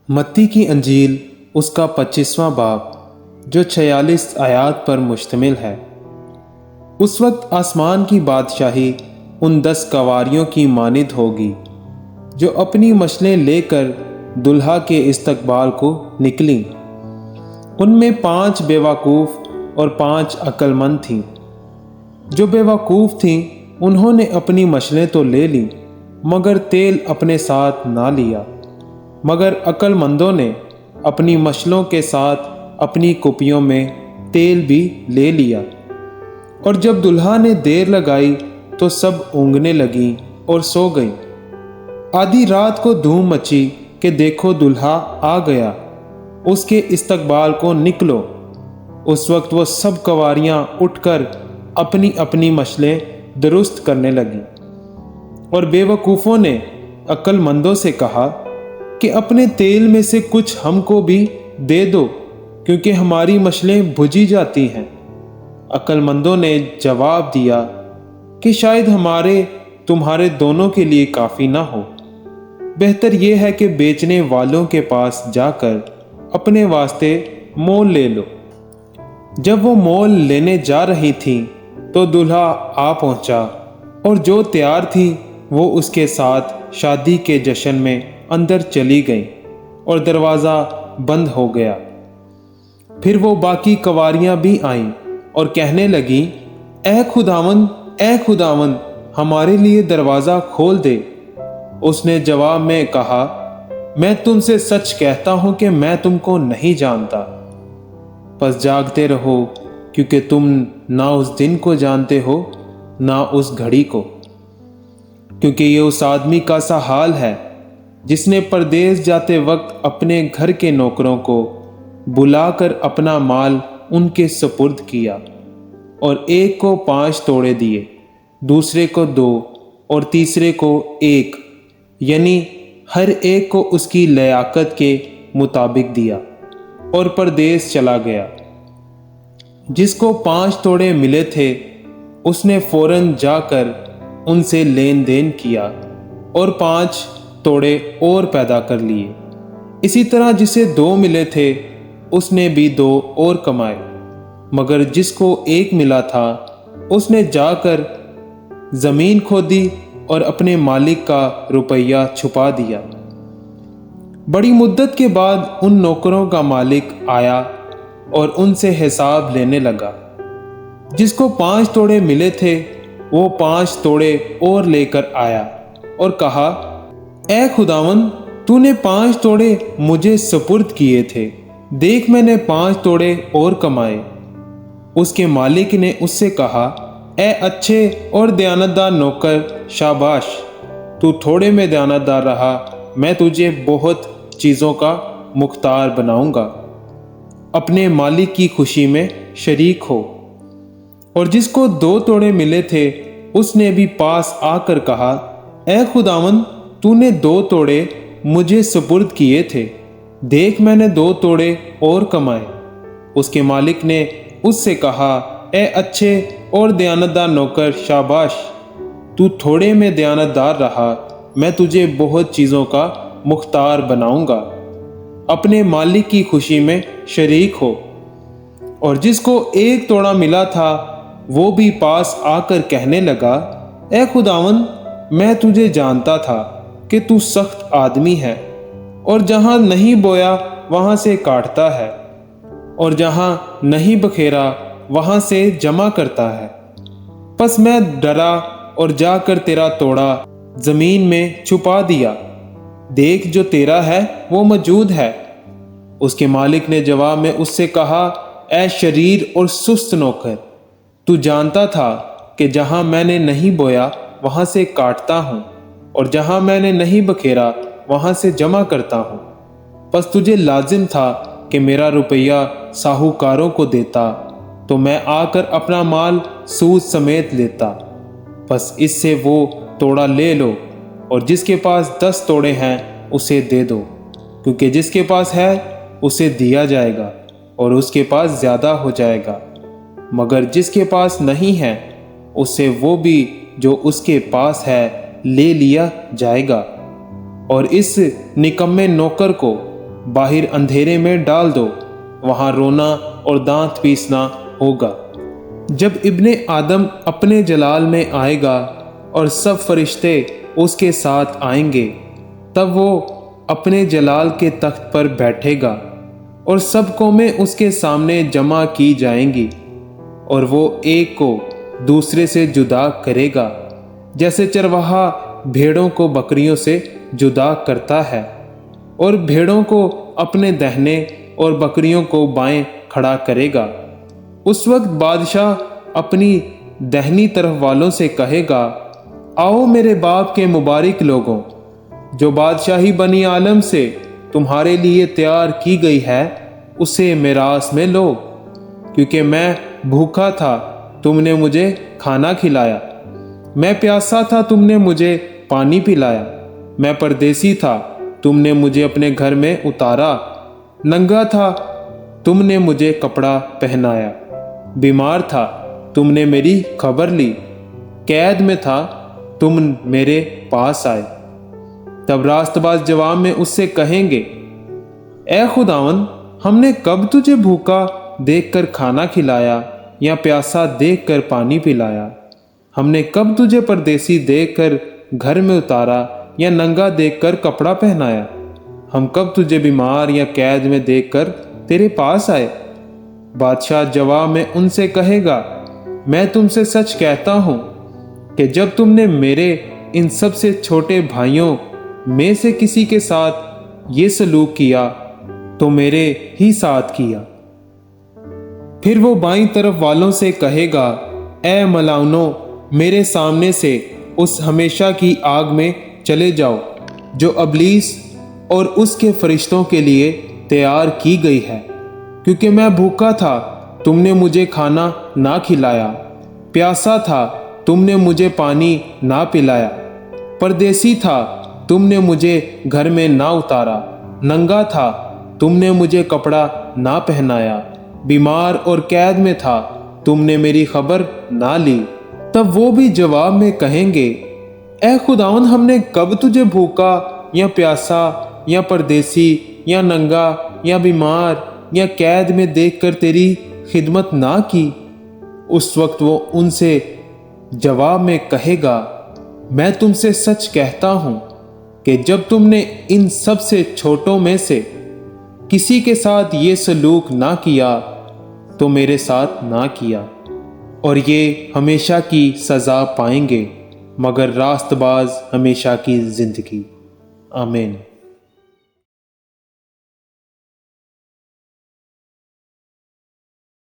मत्ती की अंजील उसका 25वां बाब जो 46 आयात पर मुश्तमिल है। उस वक्त आसमान की बादशाही उन 10 कवारियों की मानिद होगी जो अपनी मशलें लेकर दुल्हा के इस्तकबाल को निकलीं। उनमें 5 बेवकूफ़ और 5 अक्लमंद थीं। जो बेवकूफ़ थीं उन्होंने अपनी मशलें तो ले लीं मगर तेल अपने साथ ना लिया, मगर अक्लमंदों ने अपनी मशलों के साथ अपनी कुपियों में तेल भी ले लिया। और जब दुल्हा ने देर लगाई तो सब ऊँघने लगीं और सो गईं। आधी रात को धूम मची कि देखो दुल्हा आ गया, उसके इस्तकबाल को निकलो। उस वक्त वो सब कवारियां उठकर अपनी अपनी मशलें दुरुस्त करने लगीं। और बेवकूफ़ों ने अक्लमंदों से कहा कि अपने तेल में से कुछ हमको भी दे दो, क्योंकि हमारी मशलें बुझी जाती हैं। अक्लमंदों ने जवाब दिया कि शायद हमारे तुम्हारे दोनों के लिए काफ़ी ना हो। बेहतर यह है कि बेचने वालों के पास जाकर अपने वास्ते मोल ले लो। जब वो मोल लेने जा रही थी तो दूल्हा आ पहुंचा और जो तैयार थी वो उसके साथ शादी के जश्न में अंदर चली गई और दरवाज़ा बंद हो गया। फिर वो बाकी कवारियां भी आईं और कहने लगीं, ऐ खुदावंद, हमारे लिए दरवाज़ा खोल दे। उसने जवाब में कहा, मैं तुमसे सच कहता हूं कि मैं तुमको नहीं जानता। बस जागते रहो, क्योंकि तुम ना उस दिन को जानते हो ना उस घड़ी को। क्योंकि ये उस आदमी का सा हाल है जिसने परदेश जाते वक्त अपने घर के नौकरों को बुलाकर अपना माल उनके सुपुर्द किया, और एक को 5 तोड़े दिए, दूसरे को 2 और तीसरे को 1, यानी हर एक को उसकी लयाकत के मुताबिक दिया, और परदेश चला गया। जिसको 5 तोड़े मिले थे उसने फौरन जाकर उनसे लेन देन किया और 5 तोड़े और पैदा कर लिए। इसी तरह जिसे 2 मिले थे उसने भी 2 और कमाए। मगर जिसको 1 मिला था उसने जाकर जमीन खोदी और अपने मालिक का रुपया छुपा दिया। बड़ी मुद्दत के बाद उन नौकरों का मालिक आया और उनसे हिसाब लेने लगा। जिसको 5 तोड़े मिले थे वो 5 तोड़े और लेकर आया और कहा, ऐ खुदावंद, तूने 5 तोड़े मुझे सुपुर्द किए थे, देख मैंने 5 तोड़े और कमाए। उसके मालिक ने उससे कहा, ऐ अच्छे और दयानतदार नौकर, शाबाश, तू थोड़े में दयानतदार रहा, मैं तुझे बहुत चीज़ों का मुख्तार बनाऊंगा। अपने मालिक की खुशी में शरीक हो। और जिसको 2 तोड़े मिले थे उसने भी पास आकर कहा, ऐ खुदावंद, तूने 2 तोड़े मुझे सुपुर्द किए थे, देख मैंने 2 तोड़े और कमाए। उसके मालिक ने उससे कहा, ऐ अच्छे और दयानतदार नौकर, शाबाश, तू थोड़े में दयानतदार रहा, मैं तुझे बहुत चीज़ों का मुख्तार बनाऊंगा। अपने मालिक की खुशी में शरीक हो। और जिसको 1 तोड़ा मिला था वो भी पास आकर कहने लगा, ऐ खुदावंद, मैं तुझे जानता था कि तू सख्त आदमी है और जहां नहीं बोया वहां से काटता है और जहां नहीं बखेरा वहां से जमा करता है। बस मैं डरा और जाकर तेरा तोड़ा जमीन में छुपा दिया, देख जो तेरा है वो मौजूद है। उसके मालिक ने जवाब में उससे कहा, ऐ शरीर और सुस्त नौकर, तू जानता था कि जहां मैंने नहीं बोया वहां से काटता हूं और जहां मैंने नहीं बखेरा वहां से जमा करता हूं। बस तुझे लाजिम था कि मेरा रुपया साहूकारों को देता, तो मैं आकर अपना माल सूद समेत लेता। बस इससे वो तोड़ा ले लो, और जिसके पास 10 तोड़े हैं उसे दे दो, क्योंकि जिसके पास है उसे दिया जाएगा और उसके पास ज़्यादा हो जाएगा, मगर जिसके पास नहीं है उससे वो भी जो उसके पास है ले लिया जाएगा। और इस निकम्मे नौकर को बाहर अंधेरे में डाल दो, वहां रोना और दांत पीसना होगा। जब इब्ने आदम अपने जलाल में आएगा और सब फरिश्ते उसके साथ आएंगे, तब वो अपने जलाल के तख्त पर बैठेगा और सब कौमें उसके सामने जमा की जाएंगी, और वो एक को दूसरे से जुदा करेगा, जैसे चरवाहा भेड़ों को बकरियों से जुदा करता है, और भेड़ों को अपने दाहिने और बकरियों को बाएं खड़ा करेगा। उस वक्त बादशाह अपनी दाहिनी तरफ वालों से कहेगा, आओ मेरे बाप के मुबारक लोगों, जो बादशाही बनी आलम से तुम्हारे लिए तैयार की गई है, उसे मिरास में लो। क्योंकि मैं भूखा था, तुमने मुझे खाना खिलाया, मैं प्यासा था, तुमने मुझे पानी पिलाया, मैं परदेसी था, तुमने मुझे अपने घर में उतारा, नंगा था, तुमने मुझे कपड़ा पहनाया, बीमार था, तुमने मेरी खबर ली, कैद में था, तुम मेरे पास आए। तब रास्तबाज जवाब में उससे कहेंगे, ए खुदावन, हमने कब तुझे भूखा देखकर खाना खिलाया या प्यासा देखकर पानी पिलाया? हमने कब तुझे परदेसी देखकर घर में उतारा या नंगा देखकर कपड़ा पहनाया? हम कब तुझे बीमार या कैद में देखकर तेरे पास आए? बादशाह जवाब में उनसे कहेगा, मैं तुमसे सच कहता हूं कि जब तुमने मेरे इन सबसे छोटे भाइयों में से किसी के साथ ये सलूक किया तो मेरे ही साथ किया। फिर वो बाईं तरफ वालों से कहेगा, ए मलाउनो, मेरे सामने से उस हमेशा की आग में चले जाओ जो अबलीस और उसके फरिश्तों के लिए तैयार की गई है। क्योंकि मैं भूखा था, तुमने मुझे खाना ना खिलाया, प्यासा था, तुमने मुझे पानी ना पिलाया, परदेसी था, तुमने मुझे घर में ना उतारा, नंगा था, तुमने मुझे कपड़ा ना पहनाया, बीमार और कैद में था, तुमने मेरी खबर ना ली। तब वो भी जवाब में कहेंगे, ए खुदावन, हमने कब तुझे भूखा या प्यासा या परदेसी या नंगा या बीमार या कैद में देखकर तेरी खिदमत ना की? उस वक्त वो उनसे जवाब में कहेगा, मैं तुमसे सच कहता हूं कि जब तुमने इन सबसे छोटों में से किसी के साथ ये सलूक ना किया तो मेरे साथ ना किया। और ये हमेशा की सज़ा पाएंगे, मगर रास्तबाज हमेशा की ज़िंदगी। आमीन।